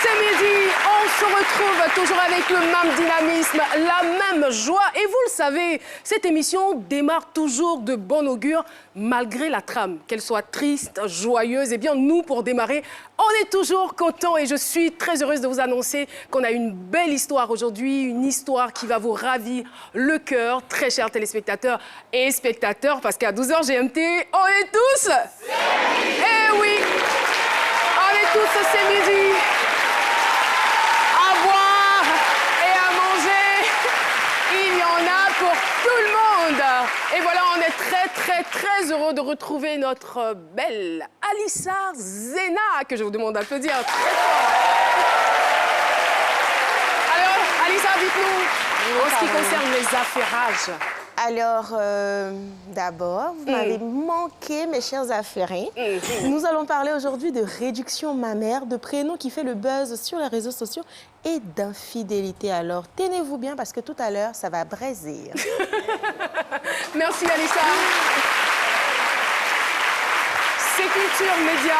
c'est midi, on se retrouve toujours avec le même dynamisme, la même joie. Et vous le savez, cette émission démarre toujours de bon augure, malgré la trame. Qu'elle soit triste, joyeuse, eh bien nous, pour démarrer, on est toujours contents. Et je suis très heureuse de vous annoncer qu'on a une belle histoire aujourd'hui, une histoire qui va vous ravir le cœur, très chers téléspectateurs et spectateurs, parce qu'à 12h GMT, on est tous... Eh oui, on est tous c'est midi. À boire et à manger, il y en a pour tout le monde. Et voilà, on est très heureux de retrouver notre belle Alissa Zena, que je vous demande d'applaudir très fort. Alors, Alissa, dites-nous, en ce qui concerne les affairages. Alors, d'abord, vous m'avez manqué, mes chers affairés. Nous allons parler aujourd'hui de réduction mammaire, de prénom qui fait le buzz sur les réseaux sociaux et d'infidélité. Alors, tenez-vous bien parce que tout à l'heure, ça va braiser. Merci, Alissa. C'est Culture Média.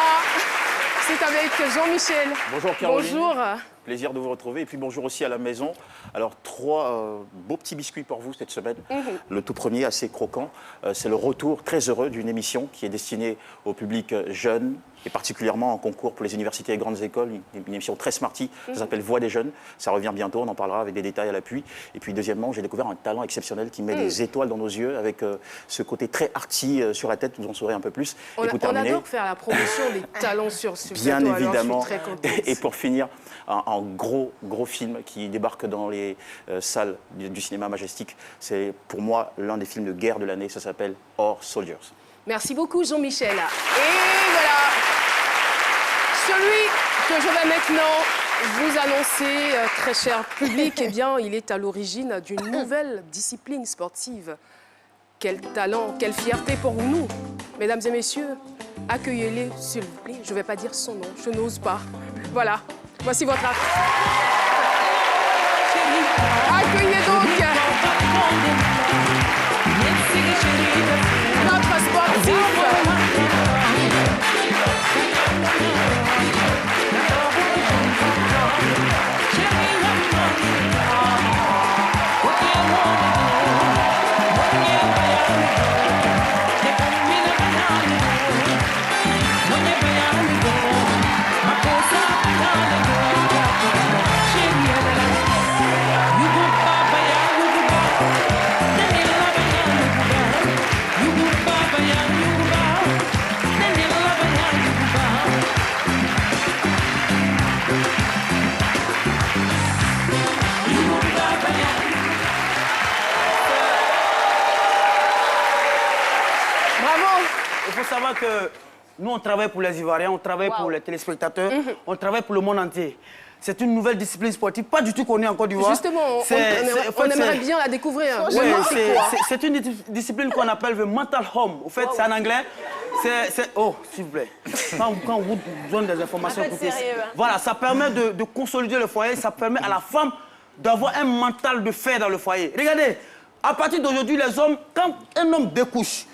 C'est avec Jean-Michel. Bonjour Caroline. Bonjour. Plaisir de vous retrouver. Et puis bonjour aussi à la maison. Alors, 3 beaux petits biscuits pour vous cette semaine. Le tout premier, assez croquant, c'est le retour très heureux d'une émission qui est destinée au public jeune et particulièrement en concours pour les universités et grandes écoles. Une émission très smarty, ça s'appelle Voix des jeunes. Ça revient bientôt, on en parlera avec des détails à l'appui. Et puis deuxièmement, j'ai découvert un talent exceptionnel qui met des étoiles dans nos yeux avec ce côté très arty sur la tête. Vous en saurez un peu plus. On adore faire la promotion des talents sur ce bien plateau, évidemment. alors je suis très contente. Et pour finir, un gros film qui débarque dans les salles du cinéma Majestic. C'est pour moi l'un des films de guerre de l'année. Ça s'appelle Our Soldiers. Merci beaucoup, Jean-Michel. Et voilà, celui que je vais maintenant vous annoncer, très cher public, eh bien, il est à l'origine d'une nouvelle discipline sportive. Quel talent, quelle fierté pour nous. Mesdames et messieurs, accueillez-les, s'il vous plaît. Je ne vais pas dire son nom, je n'ose pas. Voilà, voici votre acte. Accueillez donc notre sportif. Savoir que nous, on travaille pour les Ivoiriens, on travaille pour les téléspectateurs, on travaille pour le monde entier. C'est une nouvelle discipline sportive, pas du tout connue en Côte d'Ivoire. Justement, on aimerait bien la découvrir. Oui, c'est une discipline qu'on appelle le mental home. En fait, c'est en anglais. Oh, s'il vous plaît. Quand on vous donne des informations, écoutez, voilà, ça permet de consolider le foyer, ça permet à la femme d'avoir un mental de fer dans le foyer. Regardez, à partir d'aujourd'hui, les hommes, quand un homme découche,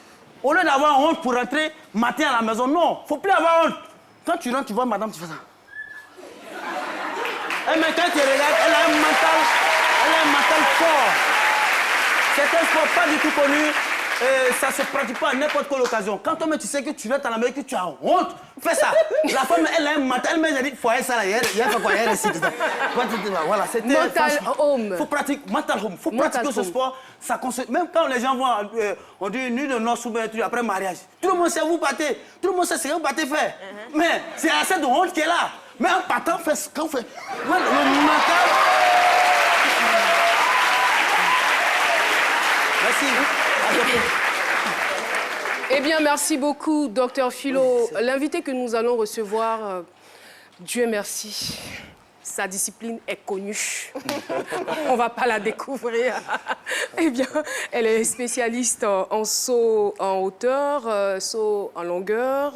au lieu d'avoir honte pour rentrer matin à la maison, non, faut plus avoir honte. Quand tu rentres, tu vois madame, tu fais ça. Mais quand tu regardes, elle a un mental fort. C'est un sport pas du tout connu. Ça se pratique pas à n'importe quelle occasion. Quand toi-même tu sais que tu rentres en Amérique, tu as honte, fais ça. La femme, elle a un mental, elle m'a dit, faut aller ça là, il y a fait quoi, il y a réussi. Voilà, c'était... Mental home. Faut pratiquer, mental home. Faut pratiquer ce sport. Ça même quand les gens voient, on dit nuit de noces après mariage. Tout le monde sait où vous battez. Tout le monde sait ce que vous battez faire. Mais c'est assez de honte qui est là. Mais en partant, fait ce qu'on fait. Le mental... Merci. Eh bien, merci beaucoup, Dr Philo. L'invité que nous allons recevoir, Dieu merci, sa discipline est connue. On ne va pas la découvrir. Eh bien, elle est spécialiste en saut en hauteur, saut en longueur,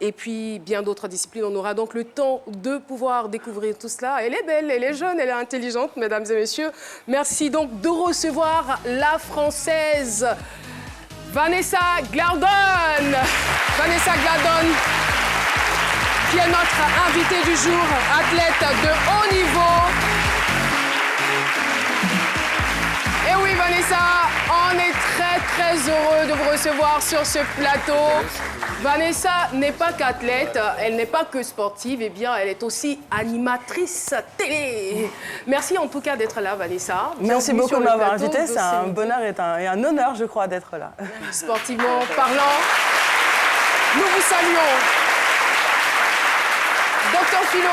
et puis bien d'autres disciplines. On aura donc le temps de pouvoir découvrir tout cela. Elle est belle, elle est jeune, elle est intelligente, mesdames et messieurs. Merci donc de recevoir la Française Vanessa Glardon. Vanessa Glardon. qui est notre invitée du jour, athlète de haut niveau. Et oui, Vanessa, on est très heureux de vous recevoir sur ce plateau. Vanessa n'est pas qu'athlète, elle n'est pas que sportive, eh bien, elle est aussi animatrice télé. Merci en tout cas d'être là, Vanessa. Merci beaucoup de m'avoir invitée. C'est un bonheur et un honneur, je crois, d'être là. Sportivement parlant, nous vous saluons. Docteur Philo,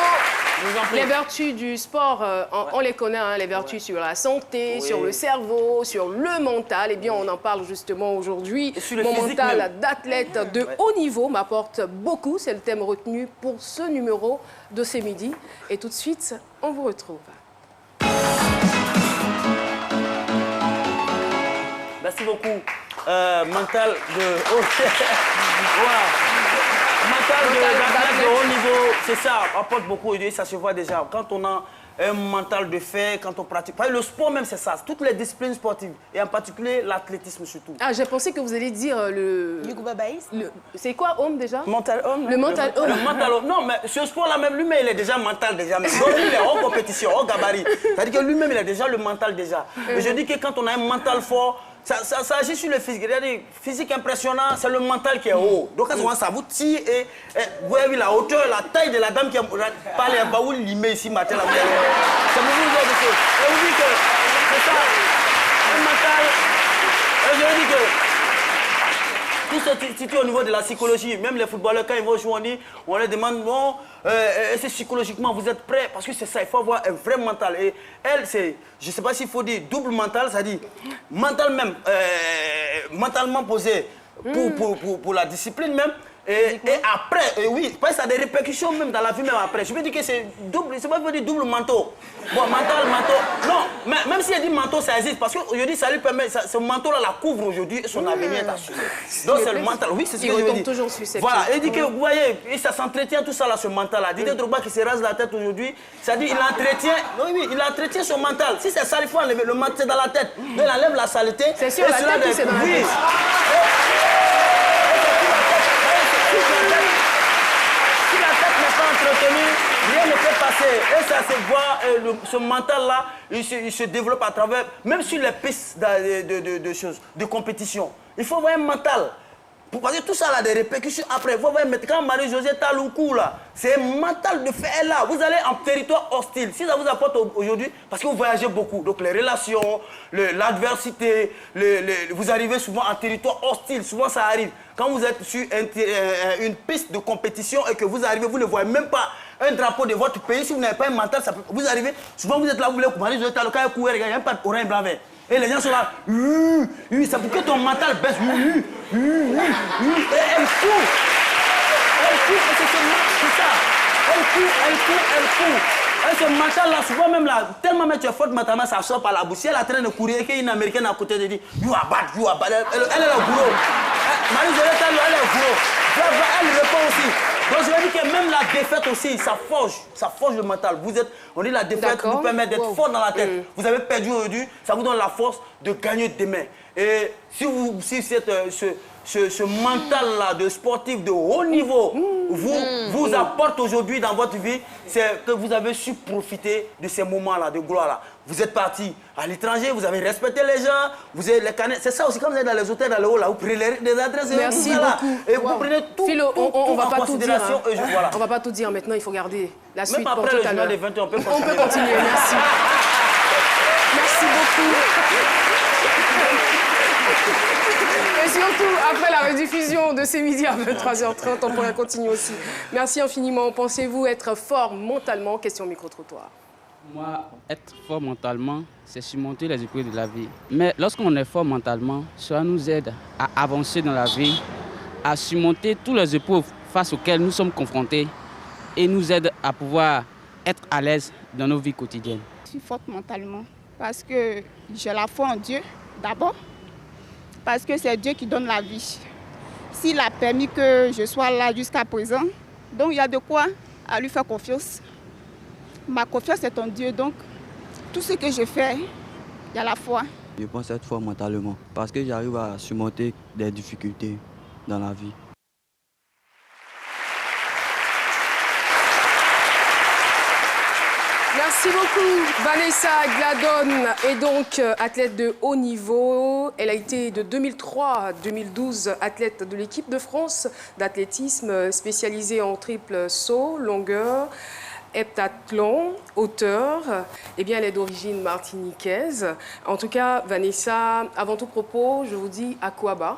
les vertus du sport, on les connaît, hein, les vertus sur la santé, sur le cerveau, sur le mental. Eh bien, on en parle justement aujourd'hui. Mon mental d'athlète de haut niveau m'apporte beaucoup. C'est le thème retenu pour ce numéro de ce midi. Et tout de suite, on vous retrouve. Merci beaucoup. Mental de haut mental de haut niveau, c'est ça, apporte beaucoup et ça se voit déjà. Quand on a un mental de fer, quand on pratique. Le sport même, c'est ça. Toutes les disciplines sportives, et en particulier l'athlétisme surtout. Ah, j'ai pensé que vous alliez dire le... C'est quoi, homme, déjà? Mental homme. Le mental homme. Le mental homme. Non, mais ce sport-là même, lui-même, il est déjà mental déjà. Donc, lui, il est en compétition, en gabarit. C'est-à-dire que lui-même, il a déjà le mental déjà. Mais je dis que quand on a un mental fort, ça agit sur le physique. C'est-à-dire, physique impressionnant, c'est le mental qui est haut. Donc, à ce moment, ça vous tire et vous avez vu la hauteur, la taille de la dame qui a parlé à Baoul Limé ici matin. Ça vous dit que c'est ça, le mental. Et je dis que tout se situe au niveau de la psychologie. Même les footballeurs, quand ils vont jouer, on leur demande, bon, est-ce que psychologiquement vous êtes prêts? Parce que c'est ça, il faut avoir un vrai mental. Et elle, c'est, je ne sais pas s'il faut dire double mental, c'est-à-dire mental même, mentalement posé pour la discipline même. Et après, oui, parce que ça a des répercussions même dans la vie même après. Je veux dire que c'est double, c'est pas dire double manteau. Bon, mental, manteau. Non, mais même si elle dit manteau, ça existe. Parce qu'aujourd'hui, ça lui permet, ce manteau-là la couvre aujourd'hui et son avenir est assuré. Donc c'est le mental, oui, c'est ce que je veux dire. Toujours sur cette voilà, et dit que vous voyez, et ça s'entretient tout ça là, ce mental-là. Didier Drogba qui se rase la tête aujourd'hui, ça dit il entretient, oui, il entretient son mental. Si c'est sale, il faut enlever le mental, c'est dans la tête. Donc il enlève la saleté. C'est sur la tête ou c'est dans la tête? Si la tête n'est pas entretenue, rien ne peut passer. Et ça se voit, ce mental-là, il se développe à travers, même sur les pistes de choses, de compétition. Il faut avoir un mental. Parce que tout ça a des répercussions après. Vous voyez, quand Marie-Josée Taloukou, là, c'est un mental de faire là. Vous allez en territoire hostile. Si ça vous apporte aujourd'hui, parce que vous voyagez beaucoup, donc les relations, l'adversité, vous arrivez souvent en territoire hostile. Souvent, ça arrive. Quand vous êtes sur une piste de compétition et que vous arrivez, vous ne voyez même pas un drapeau de votre pays. Si vous n'avez pas un mental, vous arrivez, souvent vous êtes là, vous voulez Marie-Josée Taloukou, il n'y a même pas d'orange blanc vert. Et les gens sont là, c'est pour que ton mental baisse, et elle court, c'est ça, elle court. Et ce mental-là, souvent même là, tellement tu es forte mentalement, ça sort par la bouche. Si elle est en train de courir et qu'il y a une Américaine à côté de dire, you are bad. Elle est le boulot. Marie-Josée Taloukou, elle est le boulot. Elle répond aussi. Donc je veux dire que même la défaite aussi, ça forge le mental. On dit la défaite vous permet d'être fort dans la tête. Vous avez perdu aujourd'hui, ça vous donne la force de gagner demain. Et si ce mental-là de sportif de haut niveau vous apporte aujourd'hui dans votre vie, c'est que vous avez su profiter de ces moments-là, de gloire-là. Vous êtes parti à l'étranger, vous avez respecté les gens, vous avez les canettes. C'est ça aussi, comme vous êtes dans les hôtels, dans le haut, là, vous prenez des adresses. Merci beaucoup. Et vous prenez tout, Philo, on tout va en pas tout dire. considération. Hein. On va pas tout dire maintenant, il faut garder la suite même pour après tout le à l'heure. journal des 20 ans, on peut continuer. On peut continuer, merci. Merci beaucoup. Et surtout, après la rediffusion de ces midis à 23h30, on pourrait continuer aussi. Merci infiniment. Pensez-vous être fort mentalement? Question micro-trottoir. Moi, être fort mentalement, c'est surmonter les épreuves de la vie. Mais lorsqu'on est fort mentalement, cela nous aide à avancer dans la vie, à surmonter toutes les épreuves face auxquelles nous sommes confrontés et nous aide à pouvoir être à l'aise dans nos vies quotidiennes. Je suis forte mentalement parce que j'ai la foi en Dieu d'abord, parce que c'est Dieu qui donne la vie. S'il a permis que je sois là jusqu'à présent, donc il y a de quoi à lui faire confiance. Ma confiance est en Dieu, donc tout ce que je fais, il y a la foi. Je pense être fort mentalement parce que j'arrive à surmonter des difficultés dans la vie. Merci beaucoup. Vanessa Gladon est donc athlète de haut niveau. Elle a été de 2003 à 2012 athlète de l'équipe de France d'athlétisme spécialisée en triple saut, longueur, heptathlon, hauteur. Eh bien, elle est d'origine martiniquaise. En tout cas, Vanessa, avant tout propos, je vous dis Akouaba.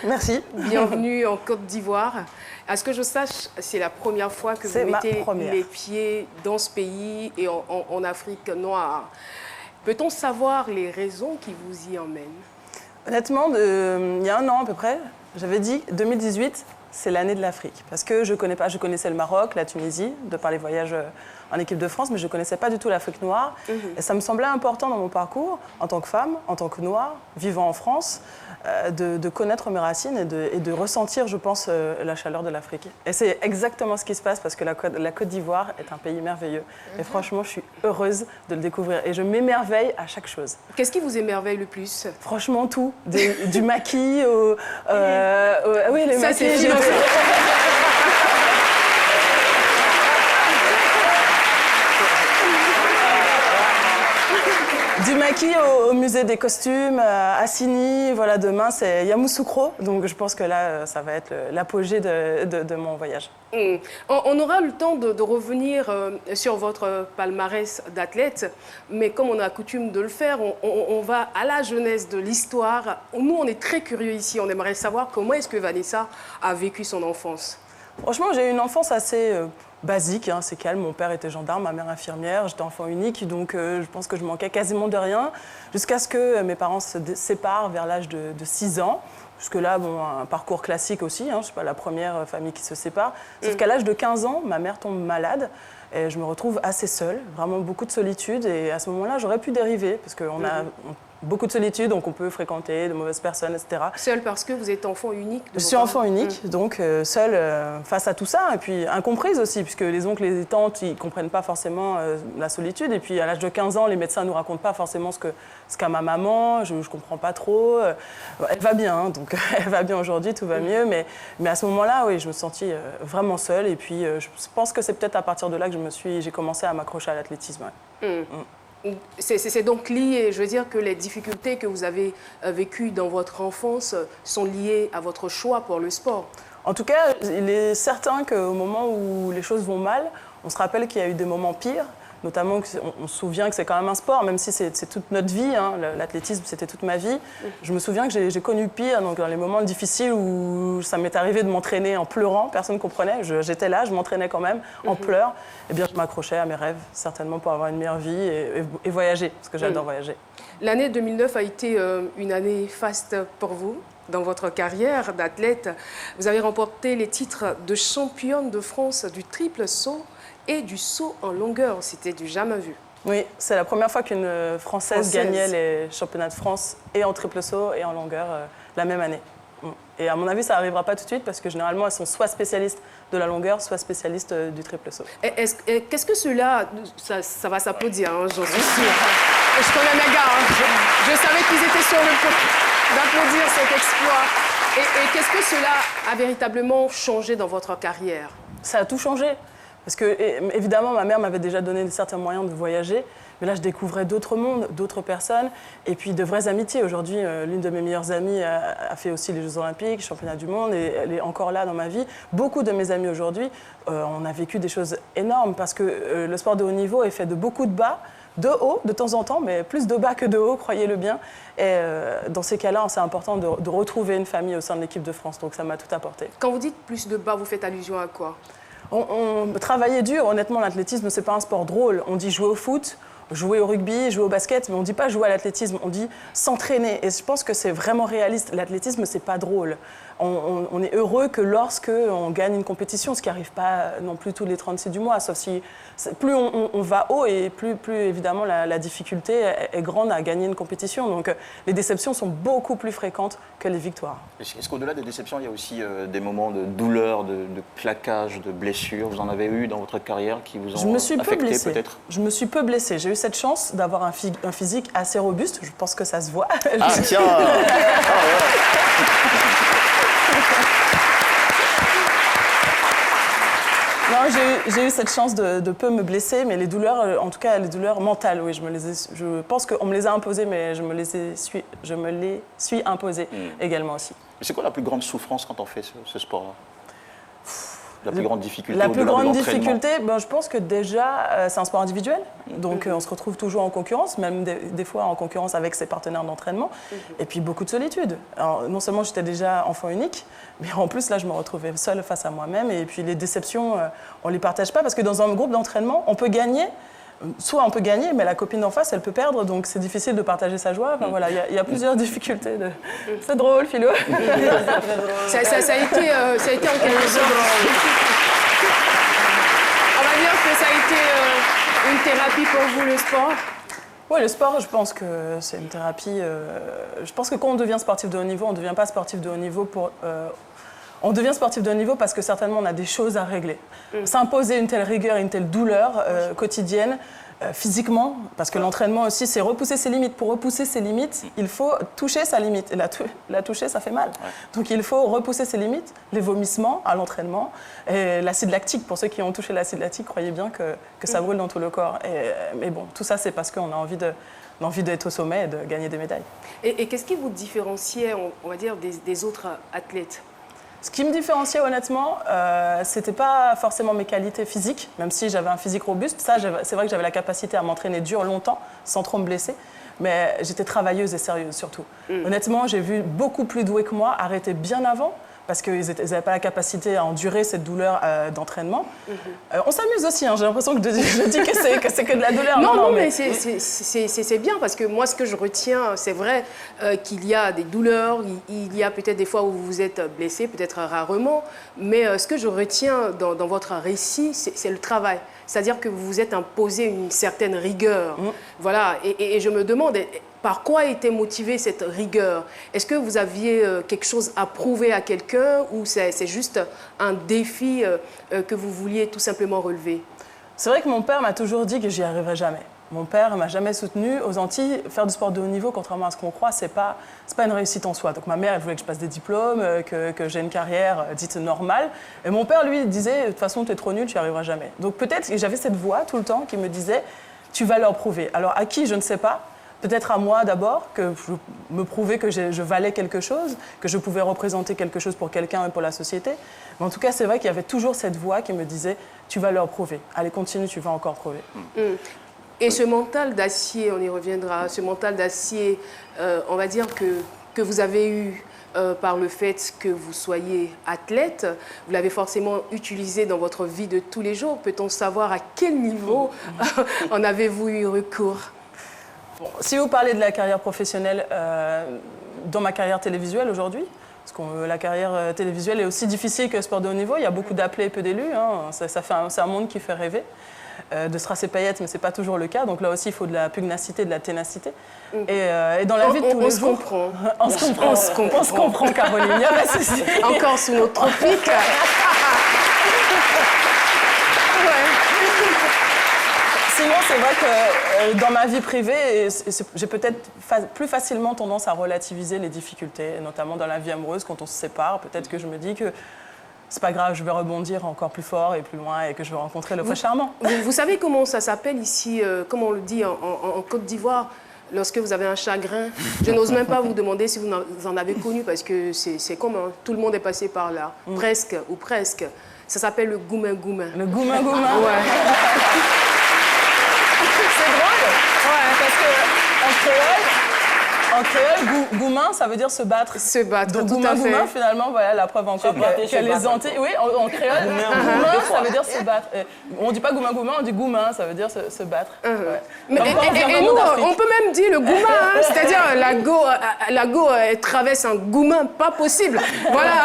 Merci. Bienvenue en Côte d'Ivoire. À ce que je sache, c'est la première fois que vous mettez les pieds dans ce pays et en Afrique noire. Peut-on savoir les raisons qui vous y emmènent? Honnêtement, il y a un an à peu près, j'avais dit 2018, c'est l'année de l'Afrique. Parce que je connaissais le Maroc, la Tunisie, de par les voyages en équipe de France, mais je ne connaissais pas du tout l'Afrique noire. Et ça me semblait important dans mon parcours, en tant que femme, en tant que noire, vivant en France, de connaître mes racines et de ressentir, je pense, la chaleur de l'Afrique. Et c'est exactement ce qui se passe parce que la Côte d'Ivoire est un pays merveilleux. Et franchement, je suis heureuse de le découvrir. Et je m'émerveille à chaque chose. Qu'est-ce qui vous émerveille le plus? Franchement, tout. Du maquis au... oui, les ça, maquis. Du maquis au musée des costumes, à Assini, voilà, demain c'est Yamoussoukro, donc je pense que là ça va être l'apogée de mon voyage. On aura le temps de revenir sur votre palmarès d'athlète, mais comme on a coutume de le faire, on va à la jeunesse de l'histoire. Nous, on est très curieux ici, on aimerait savoir comment est-ce que Vanessa a vécu son enfance. Franchement, j'ai eu une enfance assez basique, hein, c'est calme. Mon père était gendarme, ma mère infirmière, j'étais enfant unique, donc je pense que je manquais quasiment de rien, jusqu'à ce que mes parents se séparent vers l'âge de 6 ans. Jusque-là, bon, un parcours classique aussi, hein, je ne suis pas la première famille qui se sépare. Sauf qu'à l'âge de 15 ans, ma mère tombe malade et je me retrouve assez seule, vraiment beaucoup de solitude. Et à ce moment-là, j'aurais pu dériver, parce qu'on a beaucoup de solitude, donc on peut fréquenter de mauvaises personnes, etc. Seule parce que vous êtes enfant unique? Je suis enfant unique, donc seule face à tout ça, et puis incomprise aussi, puisque les oncles et les tantes, ils ne comprennent pas forcément la solitude. Et puis à l'âge de 15 ans, les médecins ne nous racontent pas forcément ce qu'a ma maman, je ne comprends pas trop. Elle va bien, hein, donc elle va bien aujourd'hui, tout va mieux, mais à ce moment-là, oui, je me sentis vraiment seule. Et puis je pense que c'est peut-être à partir de là que j'ai commencé à m'accrocher à l'athlétisme. Ouais. C'est donc lié, je veux dire que les difficultés que vous avez vécues dans votre enfance sont liées à votre choix pour le sport. En tout cas, il est certain qu'au moment où les choses vont mal, on se rappelle qu'il y a eu des moments pires. Notamment, on se souvient que c'est quand même un sport, même si c'est toute notre vie. Hein, l'athlétisme, c'était toute ma vie. Je me souviens que j'ai connu pire, donc dans les moments difficiles où ça m'est arrivé de m'entraîner en pleurant, personne ne comprenait. J'étais là, je m'entraînais quand même en pleurs. Eh bien, je m'accrochais à mes rêves, certainement pour avoir une meilleure vie et voyager, parce que j'adore voyager. L'année 2009 a été une année faste pour vous. Dans votre carrière d'athlète, vous avez remporté les titres de championne de France du triple saut et du saut en longueur. C'était du jamais vu. Oui, c'est la première fois qu'une Française gagnait les championnats de France et en triple saut et en longueur la même année. Et à mon avis, ça n'arrivera pas tout de suite parce que généralement, elles sont soit spécialistes de la longueur, soit spécialistes du triple saut. Qu'est-ce que cela... Ça va s'applaudir, hein, j'en suis sûre. Je connais mes gars, hein. Je savais qu'ils étaient sur le point d'applaudir cet exploit. Et qu'est-ce que cela a véritablement changé dans votre carrière? Ça a tout changé. Parce que, évidemment, ma mère m'avait déjà donné certains moyens de voyager. Mais là, je découvrais d'autres mondes, d'autres personnes, et puis de vraies amitiés. Aujourd'hui, l'une de mes meilleures amies a fait aussi les Jeux Olympiques, championnat du monde, et elle est encore là dans ma vie. Beaucoup de mes amis aujourd'hui, on a vécu des choses énormes, parce que le sport de haut niveau est fait de beaucoup de bas, de haut de temps en temps, mais plus de bas que de haut, croyez-le bien. Et dans ces cas-là, c'est important de retrouver une famille au sein de l'équipe de France, donc ça m'a tout apporté. Quand vous dites plus de bas, vous faites allusion à quoi? On travaillait dur, honnêtement, l'athlétisme, c'est pas un sport drôle. On dit jouer au foot, jouer au rugby, jouer au basket, mais on ne dit pas jouer à l'athlétisme, on dit s'entraîner. Et je pense que c'est vraiment réaliste. L'athlétisme, c'est pas drôle. On est heureux que lorsque on gagne une compétition, ce qui n'arrive pas non plus tous les 36 du mois, sauf si plus on va haut et plus évidemment la difficulté est grande à gagner une compétition. Donc les déceptions sont beaucoup plus fréquentes que les victoires. Est-ce qu'au-delà des déceptions, il y a aussi des moments de douleur, de claquage, de blessures? Vous en avez eu dans votre carrière qui vous ont affecté peut-être? Je me suis peu blessée. J'ai eu cette chance d'avoir un physique assez robuste. Je pense que ça se voit. Ah tiens Non, j'ai eu cette chance de peu me blesser, mais les douleurs, en tout cas les douleurs mentales, oui, je pense qu'on me les a imposées, mais je me les suis imposées également aussi. Mais c'est quoi la plus grande souffrance quand on fait ce sport-là? La plus grande difficulté La plus au-delà de grande l'entraînement? difficulté, je pense que déjà, c'est un sport individuel. Donc, on se retrouve toujours en concurrence, même des fois en concurrence avec ses partenaires d'entraînement. Et puis, beaucoup de solitude. Alors, non seulement j'étais déjà enfant unique, mais en plus, là, je me retrouvais seule face à moi-même. Et puis, les déceptions, on ne les partage pas parce que dans un groupe d'entraînement, on peut gagner. Soit on peut gagner, mais la copine d'en face, elle peut perdre, donc c'est difficile de partager sa joie. Enfin, voilà, il y a plusieurs difficultés. C'est drôle, Philo. Ça a été en quelque sorte... On va dire que ça a été une thérapie pour vous, le sport? Oui, le sport, je pense que c'est une thérapie. Je pense que quand on devient sportif de haut niveau, on ne devient pas sportif de haut niveau pour... On devient sportif de haut niveau parce que certainement on a des choses à régler. S'imposer une telle rigueur, une telle douleur quotidienne, physiquement, parce que l'entraînement aussi, c'est repousser ses limites. Pour repousser ses limites, il faut toucher sa limite. Et la toucher, ça fait mal. Ouais. Donc il faut repousser ses limites, les vomissements à l'entraînement, et l'acide lactique. Pour ceux qui ont touché l'acide lactique, croyez bien que ça brûle dans tout le corps. Mais bon, tout ça, c'est parce qu'on a envie d'être au sommet et de gagner des médailles. Et qu'est-ce qui vous différenciait, on va dire, des autres athlètes? Ce qui me différenciait honnêtement, c'était pas forcément mes qualités physiques, même si j'avais un physique robuste. Ça, c'est vrai que j'avais la capacité à m'entraîner dur longtemps, sans trop me blesser. Mais j'étais travailleuse et sérieuse surtout. Honnêtement, j'ai vu beaucoup plus doués que moi arrêter bien avant, parce qu'ils n'avaient pas la capacité à endurer cette douleur d'entraînement. On s'amuse aussi, hein. J'ai l'impression que je dis que c'est que de la douleur. Non, mais c'est bien, parce que moi, ce que je retiens, c'est vrai qu'il y a des douleurs, il y a peut-être des fois où vous vous êtes blessé, peut-être rarement, mais ce que je retiens dans votre récit, c'est le travail. C'est-à-dire que vous vous êtes imposé une certaine rigueur. Voilà, et je me demande... Par quoi était motivée cette rigueur? Est-ce que vous aviez quelque chose à prouver à quelqu'un ou c'est juste un défi que vous vouliez tout simplement relever? C'est vrai que mon père m'a toujours dit que j'y arriverais jamais. Mon père ne m'a jamais soutenu. Aux Antilles, faire du sport de haut niveau, contrairement à ce qu'on croit, c'est pas une réussite en soi. Donc ma mère, elle voulait que je passe des diplômes, que j'ai une carrière dite normale. Et mon père, lui, disait, de toute façon, tu es trop nul, tu n'y arriveras jamais. Donc peut-être que j'avais cette voix tout le temps qui me disait, tu vas leur prouver. Alors à qui, je ne sais pas. Peut-être à moi d'abord, que je me prouvais que je valais quelque chose, que je pouvais représenter quelque chose pour quelqu'un et pour la société. Mais en tout cas, c'est vrai qu'il y avait toujours cette voix qui me disait « tu vas leur prouver. Allez, continue, tu vas encore prouver. » Et ce mental d'acier, on y reviendra, ce mental d'acier, on va dire que vous avez eu par le fait que vous soyez athlète, vous l'avez forcément utilisé dans votre vie de tous les jours. Peut-on savoir à quel niveau en avez-vous eu recours? Bon, si vous parlez de la carrière professionnelle dans ma carrière télévisuelle aujourd'hui, parce que la carrière télévisuelle est aussi difficile que le sport de haut niveau, il y a beaucoup d'appelés et peu d'élus, hein. C'est un monde qui fait rêver, de strass et paillettes, mais ce n'est pas toujours le cas, donc là aussi il faut de la pugnacité, de la ténacité. Et dans la vie de tous les jours... On se comprend, Caroline, il n'y a pas de souci. Encore sous nos tropiques. Sinon, c'est vrai que dans ma vie privée, j'ai peut-être plus facilement tendance à relativiser les difficultés, notamment dans la vie amoureuse, quand on se sépare. Peut-être que je me dis que c'est pas grave, je vais rebondir encore plus fort et plus loin et que je vais rencontrer le vrai charmant. Vous savez comment ça s'appelle ici, comment on le dit en Côte d'Ivoire, lorsque vous avez un chagrin? Je n'ose même pas vous demander si vous en avez connu, parce que c'est commun. Tout le monde est passé par là, presque ou presque. Ça s'appelle le goumin-goumin. Le goumin-goumin? Ouais. C'est drôle, ouais, parce qu'en créole, goumin, ça veut dire se battre. Se battre, donc tout à fait. goumin, finalement, voilà la preuve encore que les Antilles... Oui, en créole, goumin, ça veut dire se battre. On ne dit pas goumin, on dit goumin, ça veut dire se battre. Ouais. Mais, et nous, on peut même dire le goumin, hein, c'est-à-dire la go traverse un goumin, pas possible. Voilà.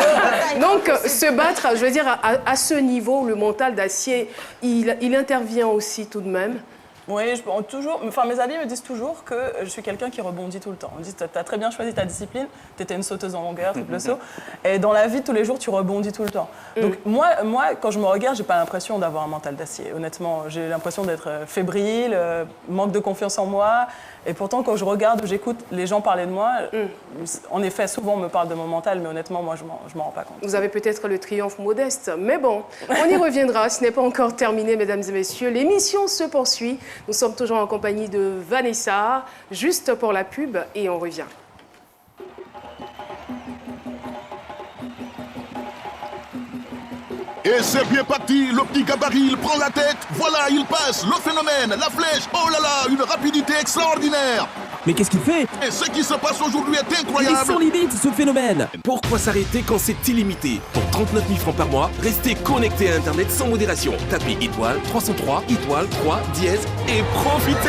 Donc, se battre, je veux dire, à ce niveau, le mental d'acier, il intervient aussi tout de même. Oui, enfin, mes amis me disent toujours que je suis quelqu'un qui rebondit tout le temps. Ils me disent, tu as très bien choisi ta discipline, tu étais une sauteuse en longueur, triple saut. Et dans la vie, tous les jours, tu rebondis tout le temps. Donc moi, quand je me regarde, j'ai pas l'impression d'avoir un mental d'acier. Honnêtement, j'ai l'impression d'être fébrile, manque de confiance en moi. Et pourtant, quand je regarde ou j'écoute les gens parler de moi, en effet, souvent on me parle de mon mental, mais honnêtement, moi, je m'en rends pas compte. Vous avez peut-être le triomphe modeste, mais bon, on y reviendra. Ce n'est pas encore terminé, mesdames et messieurs. L'émission se poursuit. Nous sommes toujours en compagnie de Vanessa, juste pour la pub, et on revient. Et c'est bien parti, le petit gabarit, il prend la tête, voilà, il passe, le phénomène, la flèche, oh là là, une rapidité extraordinaire. Mais qu'est-ce qu'il fait? Et ce qui se passe aujourd'hui est Il incroyable. est sans limite, ce phénomène. Pourquoi s'arrêter quand c'est illimité? Pour 39 000 francs par mois, restez connecté à Internet sans modération. Tapez étoile 303, étoile 3, dièse et profitez.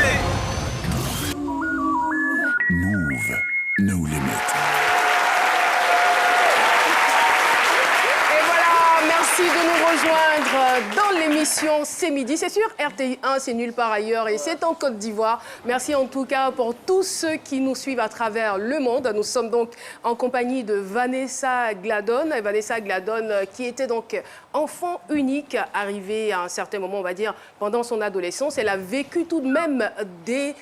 Move, no limit. Merci de nous rejoindre dans l'émission C'est Midi. C'est sur RTI1, c'est nulle part ailleurs et c'est en Côte d'Ivoire. Merci en tout cas pour tous ceux qui nous suivent à travers le monde. Nous sommes donc en compagnie de Vanessa Gladon. Et Vanessa Gladon qui était donc enfant unique, arrivée à un certain moment, on va dire, pendant son adolescence. Elle a vécu tout de même des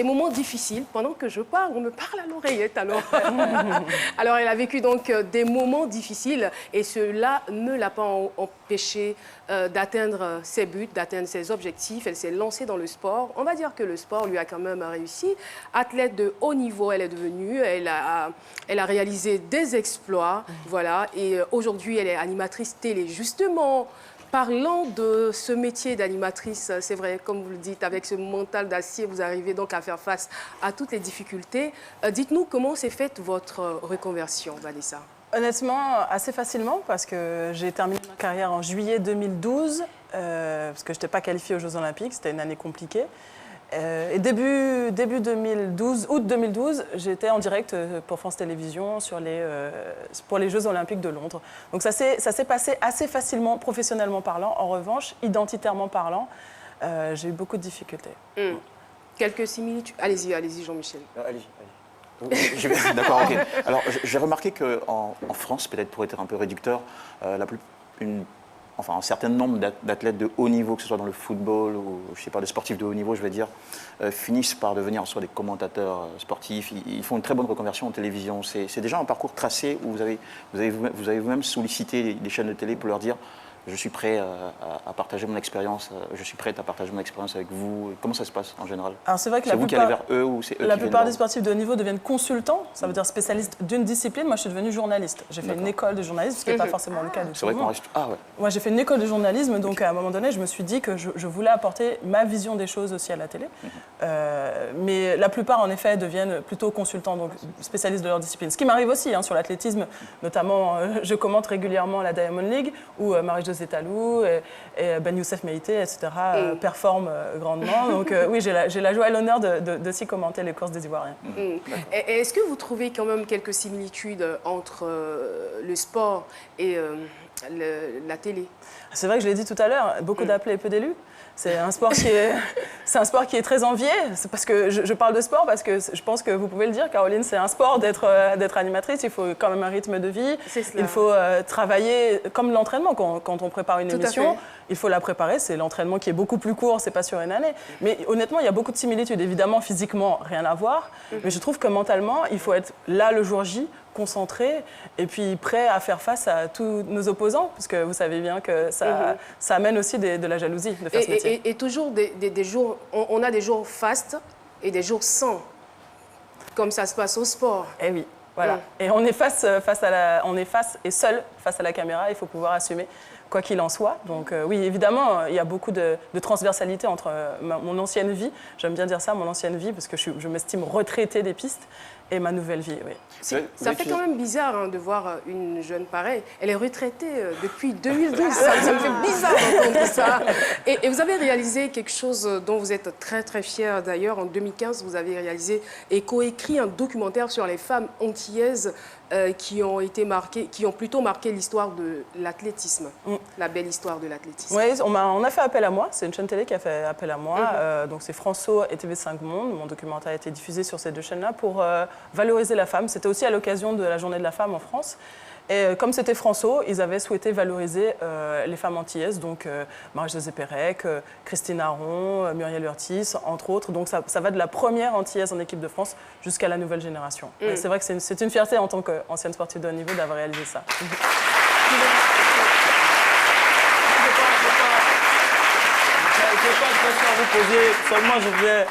moments difficiles. Pendant que je parle, on me parle à l'oreillette alors. Alors elle a vécu donc des moments difficiles et cela ne l'a pas empêché d'atteindre ses buts, d'atteindre ses objectifs. Elle s'est lancée dans le sport. On va dire que le sport lui a quand même réussi. Athlète de haut niveau, elle est devenue. Elle a réalisé des exploits. Voilà. Et aujourd'hui, elle est animatrice télé. Justement, parlant de ce métier d'animatrice, c'est vrai, comme vous le dites, avec ce mental d'acier, vous arrivez donc à faire face à toutes les difficultés. Dites-nous comment s'est faite votre reconversion, Vanessa? Honnêtement, assez facilement, parce que j'ai terminé ma carrière en juillet 2012, parce que je n'étais pas qualifiée aux Jeux Olympiques, c'était une année compliquée. Et début 2012, août 2012, j'étais en direct pour France Télévisions pour les Jeux Olympiques de Londres. Donc ça s'est passé assez facilement, professionnellement parlant. En revanche, identitairement parlant, j'ai eu beaucoup de difficultés. Quelques similitudes. Allez-y, Jean-Michel. Allez-y. D'accord, ok. Alors, j'ai remarqué qu'en France, peut-être pour être un peu réducteur, un certain nombre d'athlètes de haut niveau, que ce soit dans le football ou, je sais pas, des sportifs de haut niveau, je vais dire, finissent par devenir soit des commentateurs sportifs. Ils font une très bonne reconversion en télévision. C'est déjà un parcours tracé où vous avez vous-même sollicité des chaînes de télé pour leur dire je suis prêt à partager mon expérience, je suis prête à partager mon expérience avec vous. Comment ça se passe en général? Alors c'est vrai que c'est vous qui allez vers eux ou c'est eux qui viennent vers vous? La plupart des sportifs de haut niveau deviennent consultants, ça veut dire spécialistes d'une discipline. Moi, je suis devenue journaliste. J'ai fait une école de journalisme, ce qui n'est pas forcément le cas de tout le monde. Ah ouais. Moi, j'ai fait une école de journalisme, donc à un moment donné, je me suis dit que je voulais apporter ma vision des choses aussi à la télé. Mais la plupart, en effet, deviennent plutôt consultants, donc spécialistes de leur discipline. Ce qui m'arrive aussi sur l'athlétisme, notamment, je commente régulièrement la Diamond League, où Marie-Josée Talou et Ben Youssef Meïté, etc., performent grandement. Donc oui, j'ai la joie et l'honneur de s'y commenter les courses des Ivoiriens. Est-ce que vous trouvez quand même quelques similitudes entre le sport et la télé? C'est vrai que je l'ai dit tout à l'heure, beaucoup d'appelés et peu d'élus. C'est un sport qui est très envié. C'est parce que je parle de sport parce que je pense que vous pouvez le dire, Caroline, c'est un sport d'être animatrice. Il faut quand même un rythme de vie. Il faut travailler comme l'entraînement. Quand on prépare une émission, il faut la préparer. C'est l'entraînement qui est beaucoup plus court, c'est pas sur une année. Mais honnêtement, il y a beaucoup de similitudes. Évidemment, physiquement, rien à voir. Mais je trouve que mentalement, il faut être là le jour J, concentré et puis prêt à faire face à tous nos opposants, parce que vous savez bien que ça amène aussi de la jalousie de faire ce métier. Et toujours des jours, on a des jours fastes et des jours sans, comme ça se passe au sport. Eh oui, voilà. Et on est on est face et seul face à la caméra, il faut pouvoir assumer quoi qu'il en soit. Donc oui, évidemment, il y a beaucoup de transversalité entre mon ancienne vie, j'aime bien dire ça, mon ancienne vie, parce que je m'estime retraitée des pistes, et ma nouvelle vie, oui. Ça fait quand même bizarre de voir une jeune pareille. Elle est retraitée depuis 2012. Ça me fait bizarre d'entendre ça. Et vous avez réalisé quelque chose dont vous êtes très, très fière d'ailleurs. En 2015, vous avez réalisé et coécrit un documentaire sur les femmes antillaises qui ont plutôt marqué l'histoire de l'athlétisme, la belle histoire de l'athlétisme. Oui, on a fait appel à moi. C'est une chaîne télé qui a fait appel à moi. Donc c'est François et TV5 Monde. Mon documentaire a été diffusé sur ces deux chaînes-là pour valoriser la femme. C'était aussi à l'occasion de la Journée de la femme en France. Et comme c'était François, ils avaient souhaité valoriser les femmes antillaises, donc Marie-Josée Pérec, Christine Aron, Muriel Urtis, entre autres. Donc ça va de la première antillaise en équipe de France jusqu'à la nouvelle génération. Et c'est vrai que c'est une fierté en tant qu'ancienne sportive de haut niveau d'avoir réalisé ça. Je ne sais pas de question à vous poser, seulement je voulais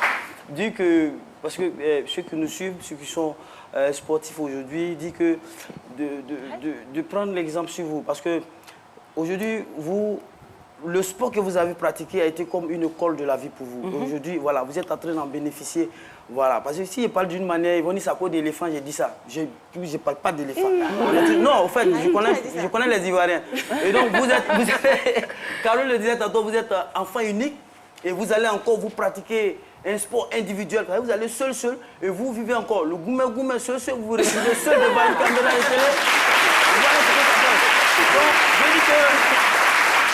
dire que, parce que ceux qui nous suivent, ceux qui sont sportifs aujourd'hui, disent que de prendre l'exemple sur vous. Parce que aujourd'hui, le sport que vous avez pratiqué a été comme une école de la vie pour vous. Aujourd'hui, voilà, vous êtes en train d'en bénéficier. Voilà, parce que si je parle d'une manière, ils vont dire ça cause d'éléphant, j'ai dit ça. Je ne parle pas d'éléphant. Non, en fait, je connais les Ivoiriens. Et donc, vous êtes Caroline le disait tantôt, vous êtes enfant unique et vous allez encore vous pratiquer un sport individuel. Vous allez seul, et vous vivez encore le goumé, seul, vous vous retrouvez seul devant une caméra de télé. Voilà ce que ça fait. Donc, je dis que,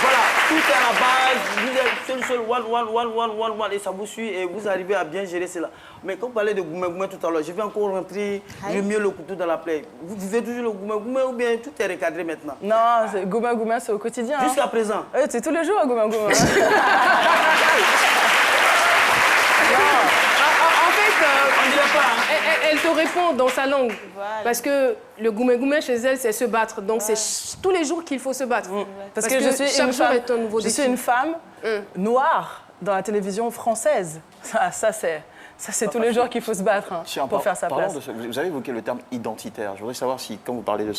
voilà, tout est à la base, vous êtes seul, one, et ça vous suit, et vous arrivez à bien gérer cela. Mais quand vous parlez de goumé tout à l'heure, je vais encore rentrer, je mets le couteau dans la plaie. Vous vivez toujours le goumé ou bien tout est recadré maintenant? Non, goumé, c'est au quotidien. Jusqu'à présent? Oui, c'est tous les jours, goumé. On dirait pas. Elle te répond dans sa langue. Voilà. Parce que le goumé chez elle, c'est se battre. Donc c'est tous les jours qu'il faut se battre. Parce que chaque jour est un nouveau défi. Je suis une femme noire dans la télévision française. Ça c'est tous les jours qu'il faut se battre pour faire sa place. Vous avez évoqué le terme identitaire. Je voudrais savoir si, quand vous parlez de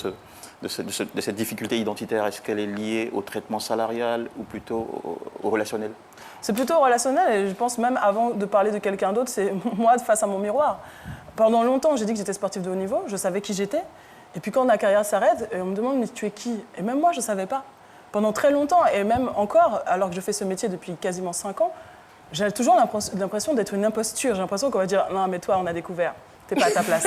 cette difficulté identitaire, est-ce qu'elle est liée au traitement salarial ou plutôt au relationnel? C'est plutôt relationnel et je pense même avant de parler de quelqu'un d'autre, c'est moi face à mon miroir. Pendant longtemps, j'ai dit que j'étais sportive de haut niveau, je savais qui j'étais. Et puis quand ma carrière s'arrête, on me demande mais tu es qui? Et même moi, je ne savais pas. Pendant très longtemps et même encore, alors que je fais ce métier depuis quasiment 5 ans, j'ai toujours l'impression d'être une imposture. J'ai l'impression qu'on va dire non mais toi on a découvert. T'es pas à ta place.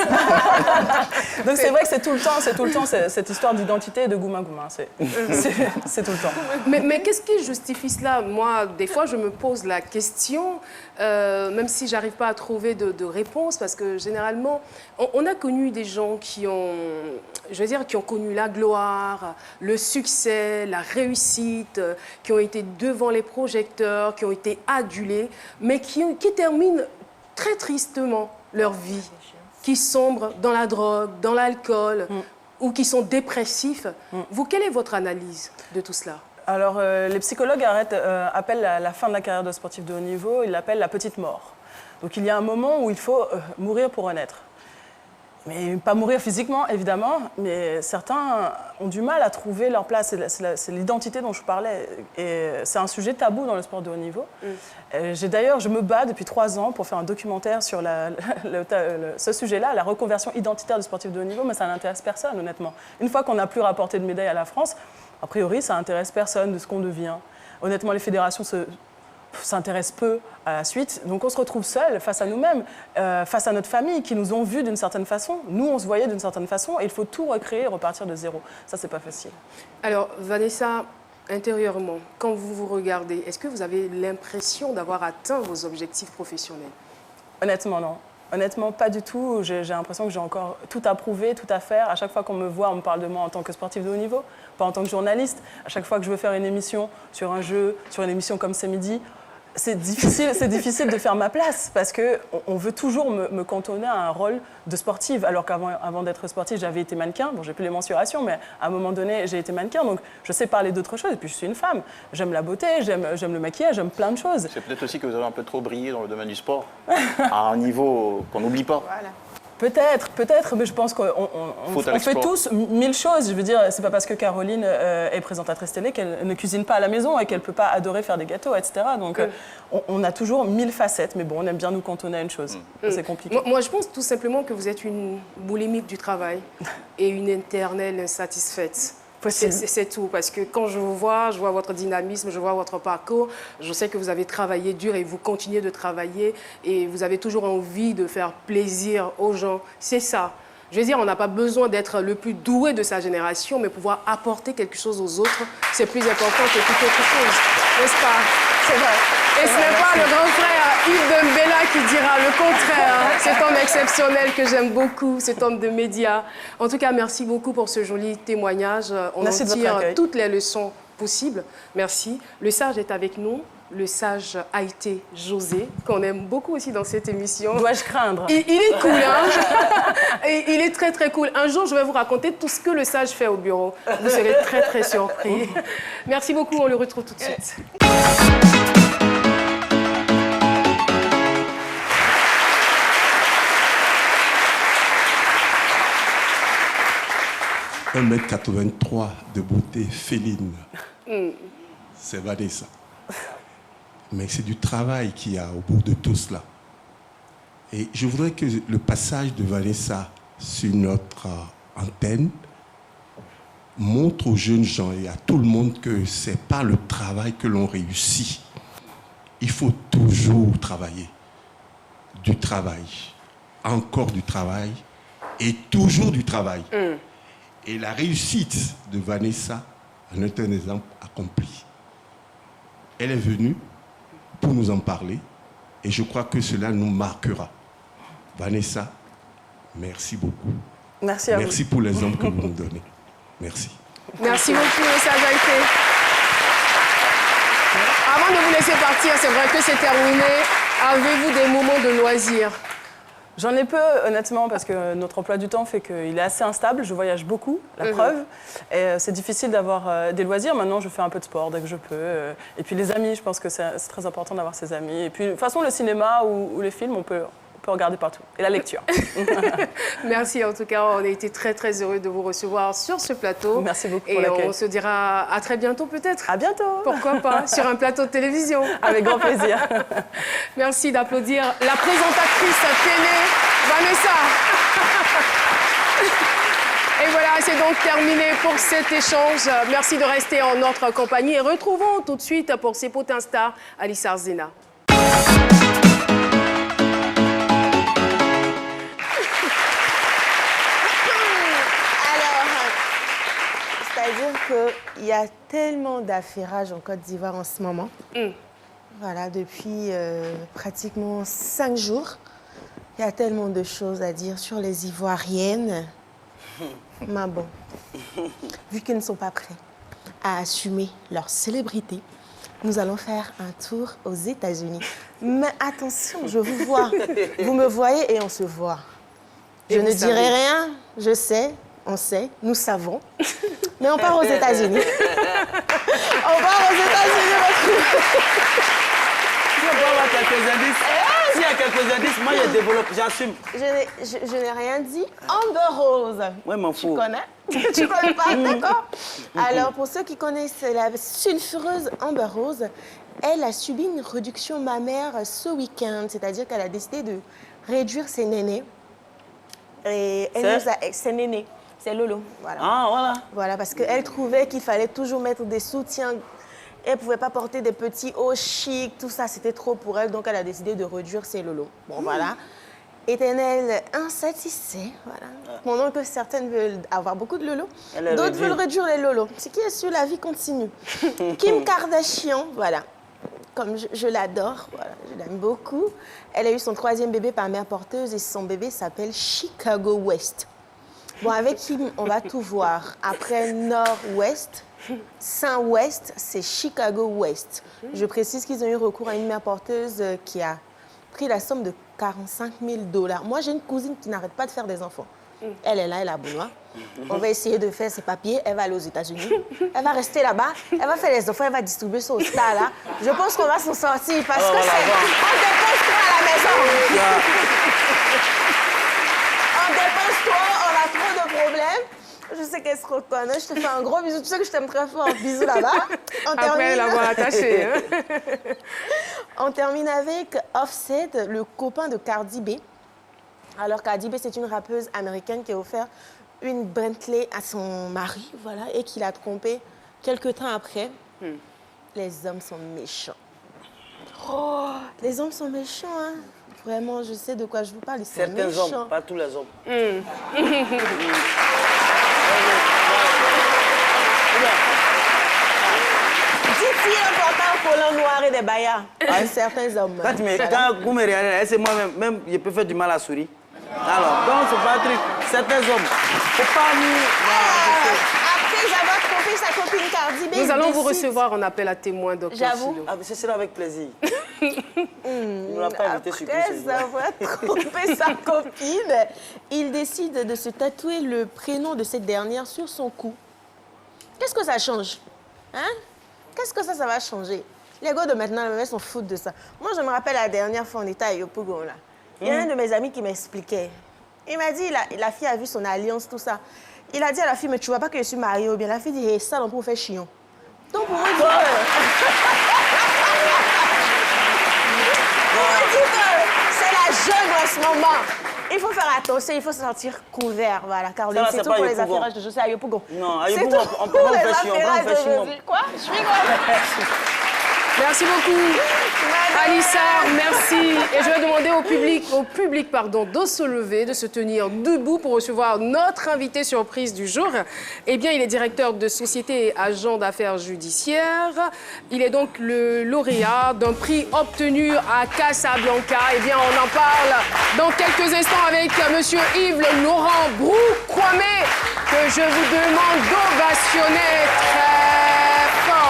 Donc c'est vrai que c'est tout le temps cette histoire d'identité et de gouma. C'est tout le temps. Mais qu'est-ce qui justifie cela? Moi, des fois, je me pose la question, même si j'arrive pas à trouver de réponse, parce que généralement, on a connu des gens qui ont connu la gloire, le succès, la réussite, qui ont été devant les projecteurs, qui ont été adulés, mais qui terminent très tristement leur vie, qui sombrent dans la drogue, dans l'alcool, ou qui sont dépressifs. Vous, quelle est votre analyse de tout cela? Alors, les psychologues appellent la fin de la carrière de sportif de haut niveau, ils l'appellent la petite mort. Donc, il y a un moment où il faut mourir pour renaître. Mais pas mourir physiquement, évidemment, mais certains ont du mal à trouver leur place. C'est l'identité dont je parlais. Et c'est un sujet tabou dans le sport de haut niveau. Je me bats depuis 3 ans pour faire un documentaire sur ce sujet-là, la reconversion identitaire du sportif de haut niveau, mais ça n'intéresse personne, honnêtement. Une fois qu'on n'a plus rapporté de médaille à la France, a priori, ça n'intéresse personne de ce qu'on devient. Honnêtement, les fédérations s'intéressent peu à la suite. Donc on se retrouve seul face à nous-mêmes, face à notre famille, qui nous ont vus d'une certaine façon. Nous, on se voyait d'une certaine façon et il faut tout recréer et repartir de zéro. Ça, c'est pas facile. Alors, Vanessa, intérieurement, quand vous vous regardez, est-ce que vous avez l'impression d'avoir atteint vos objectifs professionnels? Honnêtement, non. Honnêtement, pas du tout. J'ai l'impression que j'ai encore tout à prouver, tout à faire. À chaque fois qu'on me voit, on me parle de moi en tant que sportif de haut niveau, pas en tant que journaliste. À chaque fois que je veux faire une émission sur un jeu, sur une émission comme C'est Midi, c'est difficile de faire ma place parce qu'on veut toujours me cantonner à un rôle de sportive. Alors qu'avant d'être sportive, j'avais été mannequin. Bon, j'ai plus les mensurations, mais à un moment donné, j'ai été mannequin. Donc, je sais parler d'autres choses. Et puis, je suis une femme. J'aime la beauté, j'aime le maquillage, j'aime plein de choses. C'est peut-être aussi que vous avez un peu trop brillé dans le domaine du sport, à un niveau qu'on n'oublie pas. Voilà. Peut-être, mais je pense qu'on fait tous 1000 choses. Je veux dire, c'est pas parce que Caroline est présentatrice télé qu'elle ne cuisine pas à la maison et qu'elle peut pas adorer faire des gâteaux, etc. Donc, on a toujours 1000 facettes, mais bon, on aime bien nous cantonner à une chose. C'est compliqué. Moi, je pense tout simplement que vous êtes une boulimique du travail et une éternelle insatisfaite. C'est tout, parce que quand je vois votre dynamisme, je vois votre parcours, je sais que vous avez travaillé dur et vous continuez de travailler et vous avez toujours envie de faire plaisir aux gens. C'est ça. Je veux dire, on n'a pas besoin d'être le plus doué de sa génération, mais pouvoir apporter quelque chose aux autres, c'est plus important que toute autre chose. N'est-ce pas? C'est vrai. Et ce n'est pas le grand frère Yves Dembella qui dira le contraire. Cet homme exceptionnel que j'aime beaucoup, cet homme de médias. En tout cas, merci beaucoup pour ce joli témoignage. On en tire toutes les leçons possibles. Merci. Le sage est avec nous. Le sage a été José, qu'on aime beaucoup aussi dans cette émission. Dois-je craindre? Il est cool, hein? Et il est très, très cool. Un jour, je vais vous raconter tout ce que le sage fait au bureau. Vous serez très, très surpris. Merci beaucoup, on le retrouve tout de suite. 1m83 de beauté féline. C'est Vanessa. Mais c'est du travail qu'il y a au bout de tout cela. Et je voudrais que le passage de Vanessa sur notre antenne montre aux jeunes gens et à tout le monde que ce n'est pas le travail que l'on réussit. Il faut toujours travailler. Du travail, encore du travail et toujours du travail. Et la réussite de Vanessa en est un exemple accompli. Elle est venue pour nous en parler et je crois que cela nous marquera. Vanessa, merci beaucoup. Merci à vous. Merci pour l'exemple que vous nous donnez. Merci. Merci beaucoup, ça a été. Avant de vous laisser partir, c'est vrai que c'est terminé. Avez-vous des moments de loisirs? J'en ai peu, honnêtement, parce que notre emploi du temps fait qu'il est assez instable. Je voyage beaucoup, la preuve. Et c'est difficile d'avoir des loisirs. Maintenant, je fais un peu de sport dès que je peux. Et puis les amis, je pense que c'est très important d'avoir ses amis. Et puis, de toute façon, le cinéma ou les films, on peut regarder partout. Et la lecture. Merci, en tout cas, on a été très, très heureux de vous recevoir sur ce plateau. Merci beaucoup pour l'accueil. Et on se dira à très bientôt, peut-être. À bientôt. Pourquoi pas, sur un plateau de télévision. Avec grand plaisir. Merci d'applaudir la présentatrice télé, Vanessa. Et voilà, c'est donc terminé pour cet échange. Merci de rester en notre compagnie. Et retrouvons tout de suite pour ces potins stars, Alice Arzena. C'est-à-dire qu'il y a tellement d'affairages en Côte d'Ivoire en ce moment. Voilà, depuis pratiquement 5 jours. Il y a tellement de choses à dire sur les Ivoiriennes. Mais bon, vu qu'ils ne sont pas prêts à assumer leur célébrité, nous allons faire un tour aux États-Unis. Mais attention, je vous vois. Vous me voyez et on se voit. Je ne dirai rien, je sais. On sait, nous savons, mais on part aux États-Unis. On part aux États-Unis, Si on peut avoir quelques indices, s'il y a quelques indices, moi je développe, j'assume. Je n'ai rien dit. Amber Rose. Oui, m'en fous. Tu connais? Tu connais pas, d'accord? Alors, pour ceux qui connaissent la sulfureuse Amber Rose, elle a subi une réduction mammaire ce week-end, c'est-à-dire qu'elle a décidé de réduire ses nénés. Et elle nous a... Ses nénés. C'est Lolo, voilà. Ah, voilà. Voilà, parce qu'elle trouvait qu'il fallait toujours mettre des soutiens. Elle ne pouvait pas porter des petits hauts chics, tout ça, c'était trop pour elle. Donc, elle a décidé de réduire ses Lolo. Bon, voilà. Éternelle insatisfaite, voilà. Pendant que certaines veulent avoir beaucoup de Lolo, d'autres veulent réduire les Lolo. Ce qui est sûr, la vie continue. Kim Kardashian, voilà. Comme je l'adore, voilà, je l'aime beaucoup. Elle a eu son 3e bébé par mère porteuse et son bébé s'appelle Chicago West. Bon, avec Kim, on va tout voir. Après Nord-Ouest, Saint-Ouest, c'est Chicago West. Je précise qu'ils ont eu recours à une mère porteuse qui a pris la somme de 45 000 $. Moi, j'ai une cousine qui n'arrête pas de faire des enfants. Elle est là, elle a Benoît. On va essayer de faire ses papiers. Elle va aller aux États-Unis. Elle va rester là-bas. Elle va faire les enfants. Elle va distribuer ça aux stars, là. Je pense qu'on va s'en sortir parce que c'est... On dépense trop à la maison. On dépense trop, on a trop de problèmes. Je sais qu'elle se reconnaît. Je te fais un gros bisou. Tu sais que je t'aime très fort. Bisous là-bas. Après l'avoir attaché. Hein. On termine avec Offset, le copain de Cardi B. Alors, Cardi B, c'est une rappeuse américaine qui a offert une Bentley à son mari, voilà, et qui l'a trompé quelques temps après. Les hommes sont méchants. Oh, les hommes sont méchants, hein. Vraiment, je sais de quoi je vous parle. Ils sont Certains méchants. hommes, pas tous les hommes. Dit-il important pour l'homme noir et des baillards. Certains hommes. Quand vous me regardez, c'est moi-même, même je peux faire du mal à la souris. Alors, donc c'est pas un truc. Certains hommes, faut pas nous... Après avoir trompé sa copine Cardi B, Nous allons vous recevoir en appel à témoin, docteur. J'avoue. Ah, ce sera avec plaisir. Il ne l'a pas invité sur Après avoir trompé sa copine, il décide de se tatouer le prénom de cette dernière sur son cou. Qu'est-ce que ça change? Hein? Qu'est-ce que ça va changer? Les gars de maintenant, ils s'en foutent de ça. Moi, je me rappelle la dernière fois, on était à Yopougon, là. Il y a un de mes amis qui m'expliquait. Il m'a dit, la fille a vu son alliance, tout ça. Il a dit à la fille, mais tu vois pas que je suis mariée ou bien? La fille dit, hé, ça, on peut faire chiant. Donc, pour moi, dire que c'est la jungle en ce moment. Il faut faire attention, il faut se sentir couvert, voilà. Car c'est tout pour les affairages de chaussures à Yopougon. Non, à Yopougon, on peut pas faire chiant, on peut faire chiant. Quoi? Je suis rigole. Merci beaucoup, Alissa, merci. Et je vais demander au public de se lever, de se tenir debout pour recevoir notre invité surprise du jour. Eh bien, il est directeur de société et agent d'affaires judiciaires. Il est donc le lauréat d'un prix obtenu à Casablanca. Eh bien, on en parle dans quelques instants avec monsieur Yves-Laurent Brou-Kwame, que je vous demande d'ovationner très fort.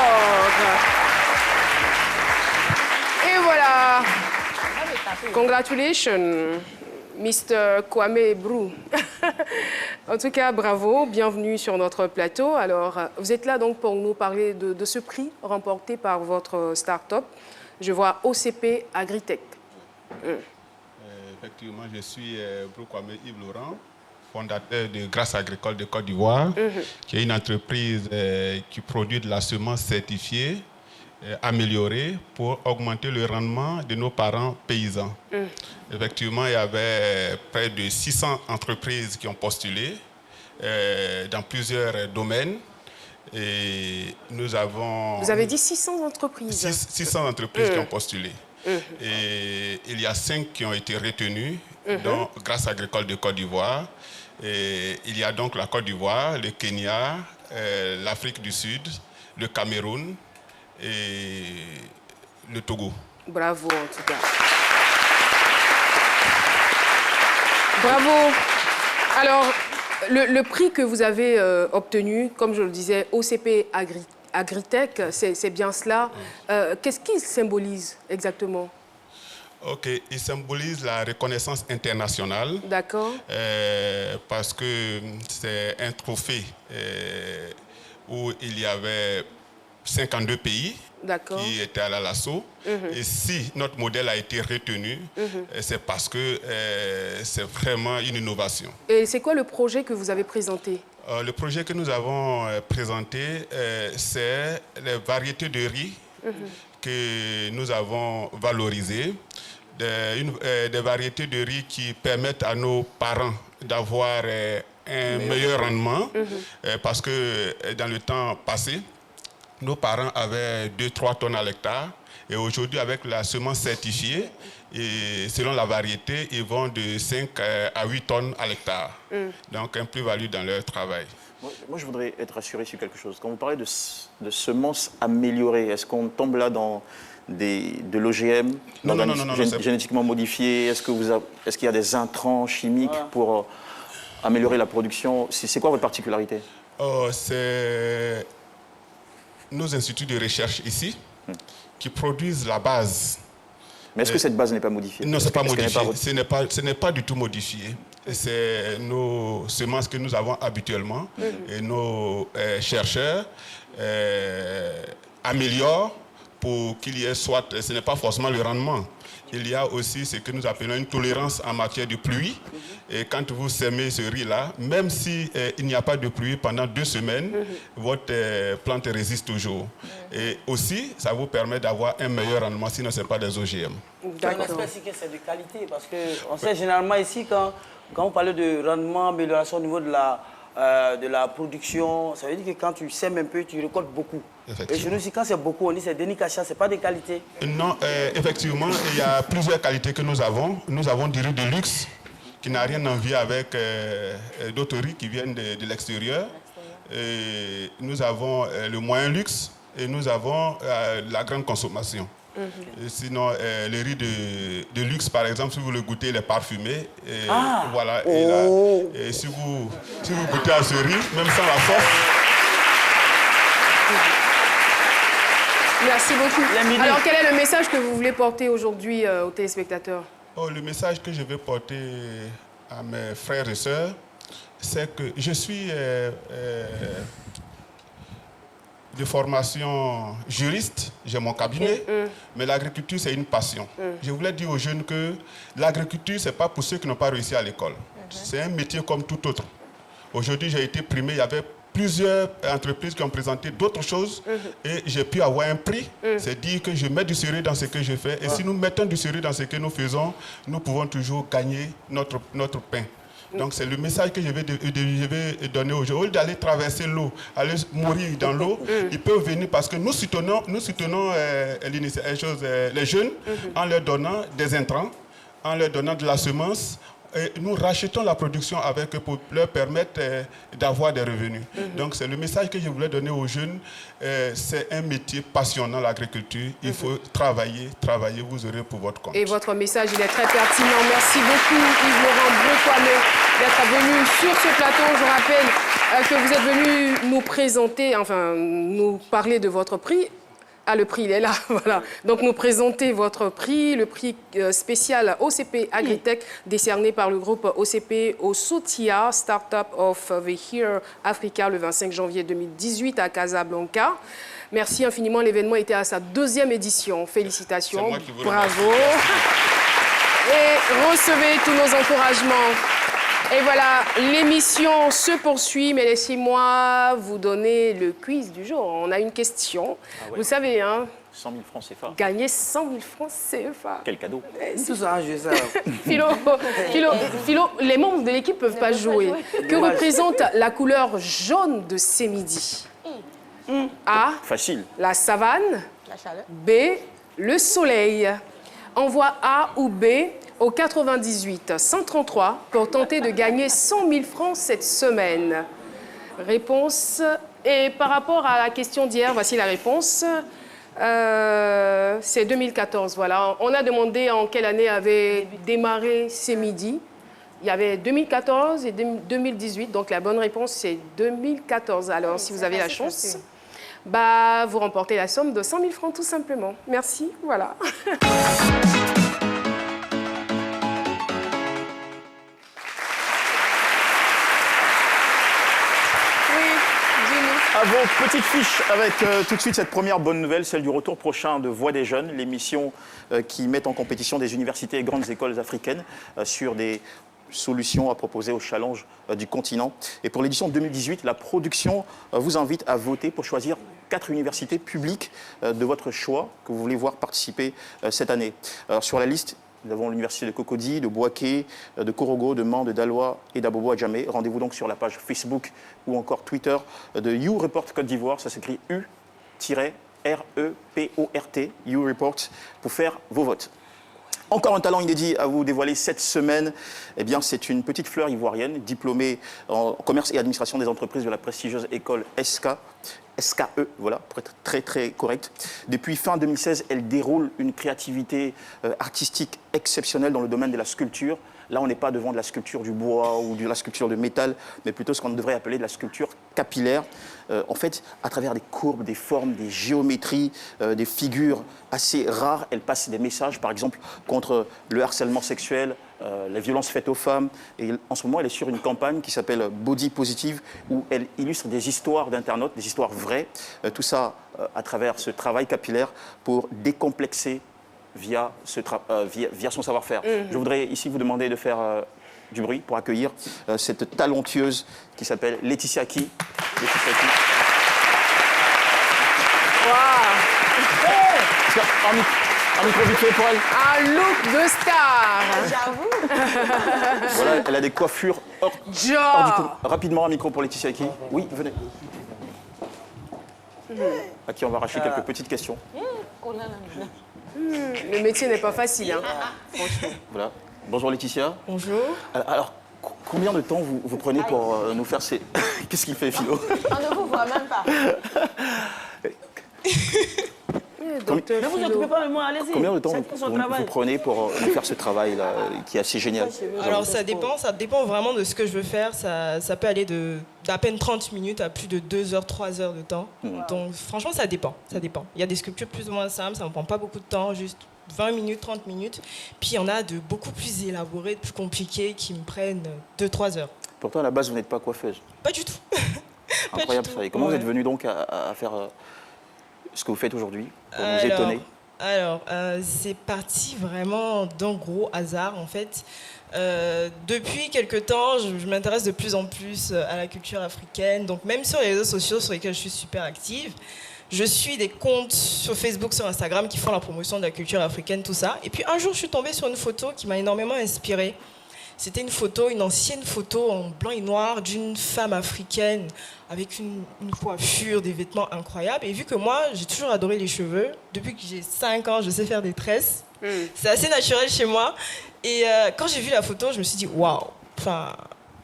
Et voilà. Congratulations, Mr. Kwame Brou. En tout cas, bravo, bienvenue sur notre plateau. Alors, vous êtes là donc pour nous parler de ce prix remporté par votre start-up. Je vois OCP Agritech. Effectivement, je suis Brou Kwame Yves-Laurent, fondateur de Grâce Agricole de Côte d'Ivoire, qui est une entreprise qui produit de la semence certifiée, améliorée pour augmenter le rendement de nos parents paysans. Effectivement, il y avait près de 600 entreprises qui ont postulé dans plusieurs domaines. Et nous avons... Vous avez dit 600 entreprises? 600 entreprises qui ont postulé. Et il y a 5 qui ont été retenues, dont Grâce Agricole de Côte d'Ivoire. Et il y a donc la Côte d'Ivoire, le Kenya, l'Afrique du Sud, le Cameroun et le Togo. Bravo, en tout cas. Bravo. Alors, le prix que vous avez obtenu, comme je le disais, OCP Agritech, c'est bien cela. Qu'est-ce qu'il symbolise exactement? Ok, il symbolise la reconnaissance internationale. D'accord. Parce que c'est un trophée où il y avait 52 pays qui étaient à l'assaut. Et si notre modèle a été retenu, c'est parce que c'est vraiment une innovation. Et c'est quoi le projet que vous avez présenté? Le projet que nous avons présenté, c'est les variétés de riz que nous avons valorisées. Des variétés de riz qui permettent à nos parents d'avoir un meilleur rendement. Parce que dans le temps passé, nos parents avaient 2-3 tonnes à l'hectare. Et aujourd'hui, avec la semence certifiée, et selon la variété, ils vont de 5 à 8 tonnes à l'hectare. Donc, un plus-value dans leur travail. Moi, je voudrais être rassuré sur quelque chose. Quand vous parlez de semences améliorées, est-ce qu'on tombe là dans de l'OGM, génétiquement modifié? Est-ce qu'il y a des intrants chimiques pour améliorer la production? C'est quoi votre particularité? C'est nos instituts de recherche ici qui produisent la base. Mais est-ce que cette base n'est pas modifiée? Non, ce n'est pas modifié. Ce n'est pas du tout modifié. C'est nos semences que nous avons habituellement et nos chercheurs améliorent pour qu'il y ait soit, ce n'est pas forcément le rendement. Il y a aussi ce que nous appelons une tolérance en matière de pluie. Et quand vous semez ce riz-là, même s'il n'y a pas de pluie pendant 2 semaines, votre plante résiste toujours. Et aussi, ça vous permet d'avoir un meilleur rendement, sinon ce n'est pas des OGM. On espère aussi que c'est de qualité, parce qu'on sait généralement ici, quand on parle de rendement, amélioration au niveau de la de la production. Ça veut dire que quand tu sèmes un peu, tu récoltes beaucoup. Et chez nous aussi, quand c'est beaucoup, on dit c'est Denis Kacha, c'est pas des qualités. Non, effectivement, il y a plusieurs qualités que nous avons. Nous avons du riz de luxe qui n'a rien à envier avec d'autres riz qui viennent de l'extérieur. Nous avons le moyen luxe et nous avons la grande consommation. Et sinon, le riz de luxe, par exemple, si vous le goûtez, il est parfumé. Voilà. Et si vous goûtez à ce riz, même sans la sauce... Merci beaucoup. Alors, quel est le message que vous voulez porter aujourd'hui aux téléspectateurs? Le message que je veux porter à mes frères et sœurs, c'est que je suis de formation juriste, j'ai mon cabinet, mais l'agriculture, c'est une passion. Je voulais dire aux jeunes que l'agriculture, ce n'est pas pour ceux qui n'ont pas réussi à l'école. C'est un métier comme tout autre. Aujourd'hui, j'ai été primé, il y avait plusieurs entreprises qui ont présenté d'autres choses et j'ai pu avoir un prix. C'est dire que je mets du sérieux dans ce que je fais. Et si nous mettons du sérieux dans ce que nous faisons, nous pouvons toujours gagner notre pain. Donc c'est le message que je vais donner aux gens. Au lieu d'aller traverser l'eau, aller mourir dans l'eau, ils peuvent venir parce que nous soutenons les jeunes en leur donnant des intrants, en leur donnant de la semence. Et nous rachetons la production avec eux pour leur permettre d'avoir des revenus. Donc c'est le message que je voulais donner aux jeunes. C'est un métier passionnant, l'agriculture. Il faut travailler, vous aurez pour votre compte. Et votre message, il est très pertinent. Merci beaucoup Yves-Laurent Bré-Kwame d'être venu sur ce plateau. Je rappelle que vous êtes venu nous présenter, enfin nous parler de votre prix. Ah, le prix, il est là, voilà. Donc, nous présenter votre prix, le prix spécial OCP Agritech, décerné par le groupe OCP au Sotia, Startup of the Year Africa, le 25 janvier 2018 à Casablanca. Merci infiniment, l'événement était à sa 2e édition. Félicitations, bravo. Et recevez tous nos encouragements. Et voilà, l'émission se poursuit, mais laissez-moi vous donner le quiz du jour. On a une question. Ah ouais. Vous savez, hein, 100 000 francs CFA. Gagner 100 000 francs CFA. Quel cadeau. Tout ça, je sais. Philo, les membres de l'équipe ne peuvent pas jouer. Que représente la couleur jaune de ces midis? A. Facile. La savane. La chaleur. B. Le soleil. Envoie A ou B au 98 133 pour tenter de gagner 100 000 francs cette semaine. Réponse. Et par rapport à la question d'hier, voici la réponse. C'est 2014, voilà. On a demandé en quelle année avait démarré ces midis. Il y avait 2014 et 2018, donc la bonne réponse, c'est 2014. Alors, si vous avez la chance, bah, vous remportez la somme de 100 000 francs, tout simplement. Merci, voilà. À vos petites fiches avec tout de suite cette première bonne nouvelle, celle du retour prochain de Voix des Jeunes, l'émission qui met en compétition des universités et grandes écoles africaines sur des solutions à proposer aux challenges du continent. Et pour l'édition 2018, la production vous invite à voter pour choisir 4 universités publiques de votre choix que vous voulez voir participer cette année. Alors, sur la liste, nous avons l'université de Cocody, de Bouaké, de Korogo, de Mans, de Daloa et d'Abobo-Adjamé. Rendez-vous donc sur la page Facebook ou encore Twitter de You Report Côte d'Ivoire. Ça s'écrit U-R-E-P-O-R-T, You Report, pour faire vos votes. Encore un talent inédit à vous dévoiler cette semaine. Eh bien, c'est une petite fleur ivoirienne, diplômée en commerce et administration des entreprises de la prestigieuse école SKE, voilà, pour être très très correct. Depuis fin 2016, elle déroule une créativité artistique exceptionnelle dans le domaine de la sculpture. Là, on n'est pas devant de la sculpture du bois ou de la sculpture de métal, mais plutôt ce qu'on devrait appeler de la sculpture capillaire. En fait, à travers des courbes, des formes, des géométries, des figures assez rares, elle passe des messages, par exemple, contre le harcèlement sexuel, la violence faite aux femmes. Et en ce moment, elle est sur une campagne qui s'appelle Body Positive, où elle illustre des histoires d'internautes, des histoires vraies. Tout ça à travers ce travail capillaire pour décomplexer via son savoir-faire. Je voudrais ici vous demander de faire du bruit pour accueillir cette talentueuse qui s'appelle Laetitia Ki. Laetitia Ki. Un micro vite fait pour elle. Un look de star. J'avoue. Voilà, elle a des coiffures hors du commun. Rapidement, un micro pour Laetitia Aki. Oui, venez. À qui on va arracher quelques petites questions. Le métier n'est pas facile, hein. Franchement. Voilà. Bonjour Laetitia. Bonjour. Alors, combien de temps vous prenez pour nous faire ces... Qu'est-ce qu'il fait, Philo? On ne vous voit même pas. Ne vous occupez pas de moi, allez-y. Combien de temps vous vous prenez pour nous faire ce travail-là, qui est assez génial? Alors ça dépend vraiment de ce que je veux faire. Ça peut aller d'à peine 30 minutes à plus de 2 heures, 3 heures de temps. Donc franchement, ça dépend. Il y a des sculptures plus ou moins simples, ça ne me prend pas beaucoup de temps, juste 20 minutes, 30 minutes. Puis il y en a de beaucoup plus élaborés, de plus compliqués, qui me prennent 2-3 heures. Pourtant, à la base, vous n'êtes pas coiffeuse. Pas du tout. Incroyable ça. Et comment vous êtes venue donc à faire ce que vous faites aujourd'hui, pour nous étonner? Alors, c'est parti vraiment d'un gros hasard, en fait. Depuis quelques temps, je m'intéresse de plus en plus à la culture africaine. Donc, même sur les réseaux sociaux sur lesquels je suis super active, je suis des comptes sur Facebook, sur Instagram qui font la promotion de la culture africaine, tout ça. Et puis, un jour, je suis tombée sur une photo qui m'a énormément inspirée. C'était une ancienne photo en blanc et noir d'une femme africaine avec une coiffure, des vêtements incroyables. Et vu que moi, j'ai toujours adoré les cheveux, depuis que j'ai 5 ans, je sais faire des tresses. C'est assez naturel chez moi. Et quand j'ai vu la photo, je me suis dit, waouh,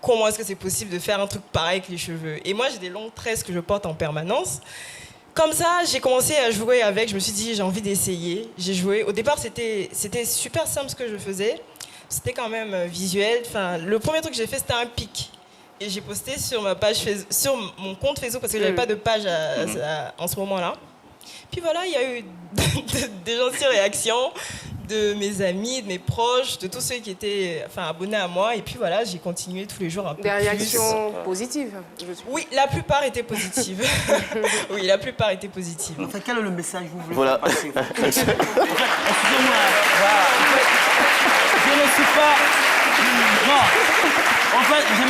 comment est-ce que c'est possible de faire un truc pareil avec les cheveux? Et moi, j'ai des longues tresses que je porte en permanence. Comme ça, j'ai commencé à jouer avec. Je me suis dit, j'ai envie d'essayer. J'ai joué. Au départ, c'était super simple ce que je faisais. C'était quand même visuel. Le premier truc que j'ai fait, c'était un pic. Et j'ai posté sur ma page sur mon compte Facebook parce que j'avais pas de page en ce moment-là. Puis voilà, il y a eu des gentilles réactions de mes amis, de mes proches, de tous ceux qui étaient abonnés à moi. Et puis voilà, j'ai continué tous les jours un peu plus. Des réactions positives? Oui, la plupart étaient positives. Oui, la plupart étaient positives. Enfin, quel est le message que vous voulez Voilà. passer? Excusez-moi. Je ne suis pas... Non. En fait, je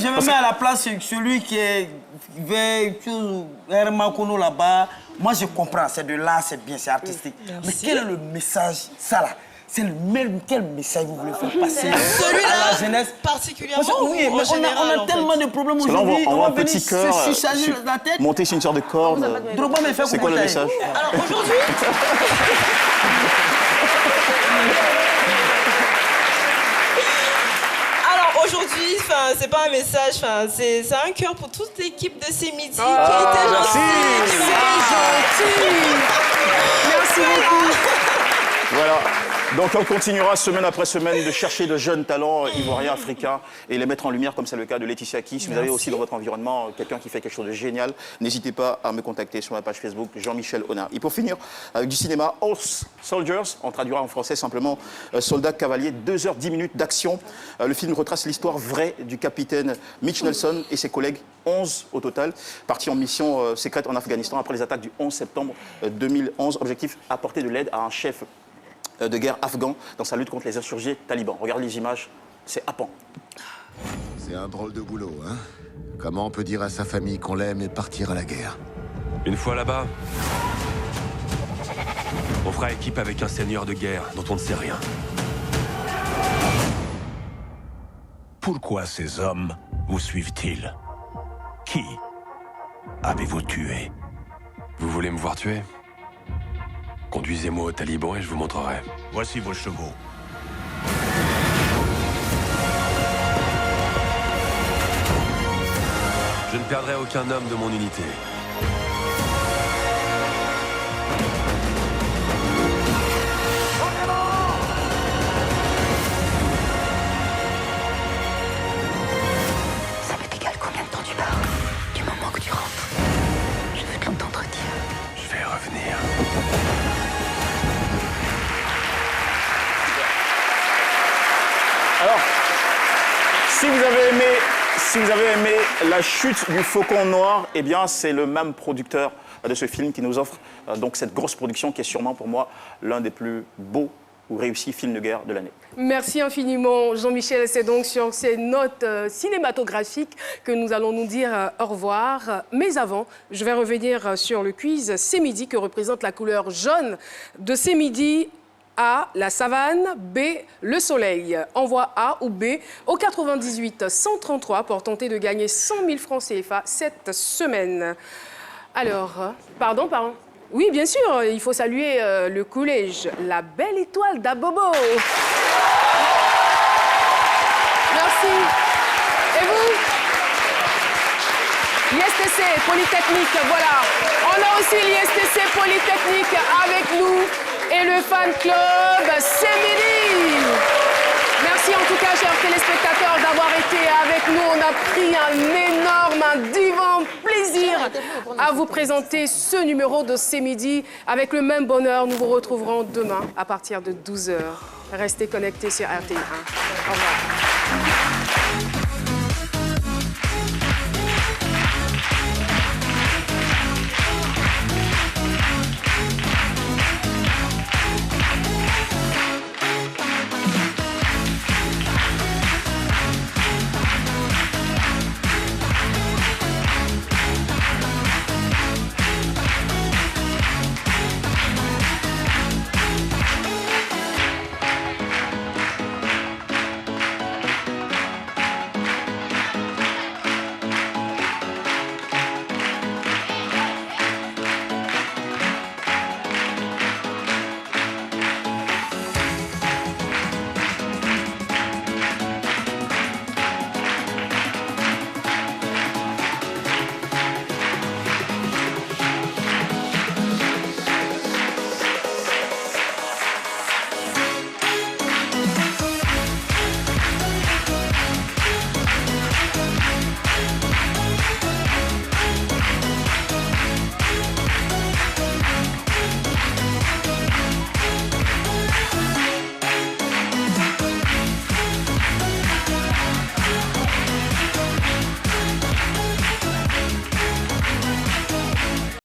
me mets à la place de celui qui est vers Hermakono là-bas. Moi, je comprends, c'est de l'art, c'est bien, c'est artistique. Merci. Mais quel est le message, ça là? C'est quel message vous voulez faire passer Celui-là, à la jeunesse? particulièrement. Oui, mais on a tellement de problèmes Parce que là, aujourd'hui. on voit un va petit venir cœur se charger la tête. monter sur une sorte de corde. Drogba me fait C'est quoi le couper. message? Alors aujourd'hui... Aujourd'hui, c'est pas un message, c'est un cœur pour toute l'équipe de ces midis qui était gentille. Merci beaucoup. Voilà. Donc on continuera semaine après semaine de chercher de jeunes talents ivoiriens, africains et les mettre en lumière comme c'est le cas de Laetitia Aki. Si vous avez aussi dans votre environnement quelqu'un qui fait quelque chose de génial, n'hésitez pas à me contacter sur ma page Facebook Jean-Michel Honard. Et pour finir, avec du cinéma, Horse Soldiers, on traduira en français simplement Soldats cavaliers, 2h10 d'action. Le film retrace l'histoire vraie du capitaine Mitch Nelson et ses collègues, 11 au total, partis en mission secrète en Afghanistan après les attaques du 11 septembre 2011. Objectif, apporter de l'aide à un chef de guerre afghan dans sa lutte contre les insurgés talibans. Regardez les images, c'est happant. C'est un drôle de boulot, hein? Comment on peut dire à sa famille qu'on l'aime et partir à la guerre? Une fois là-bas, on fera équipe avec un seigneur de guerre dont on ne sait rien. Pourquoi ces hommes vous suivent-ils? Qui avez-vous tué? Vous voulez me voir tuer? Conduisez-moi au Taliban et je vous montrerai. Voici vos chevaux. Je ne perdrai aucun homme de mon unité. Ça m'est égal combien de temps tu pars. Du moment que tu rentres, je veux te l'entendre dire. Je vais revenir. Alors, si vous avez aimé La chute du faucon noir, eh bien, c'est le même producteur de ce film qui nous offre donc cette grosse production qui est sûrement pour moi l'un des plus beaux ou réussi film de guerre de l'année. Merci infiniment, Jean-Michel. C'est donc sur ces notes cinématographiques que nous allons nous dire au revoir. Mais avant, je vais revenir sur le quiz C'est midi que représente la couleur jaune de C'est midi. A, la savane, B, le soleil. Envoie A ou B au 98 133 pour tenter de gagner 100 000 francs CFA cette semaine. Alors, pardon. Oui, bien sûr, il faut saluer le collège La Belle Étoile d'Abobo. Merci. Et vous? L'ISTC Polytechnique, voilà. On a aussi l'ISTC Polytechnique avec nous et le fan club C'est midi. Merci en tout cas, chers téléspectateurs, d'avoir été avec nous. On a pris un divin plaisir à vous présenter ce numéro de C'est midi. Avec le même bonheur, nous vous retrouverons demain à partir de 12h. Restez connectés sur RTI1. Au revoir.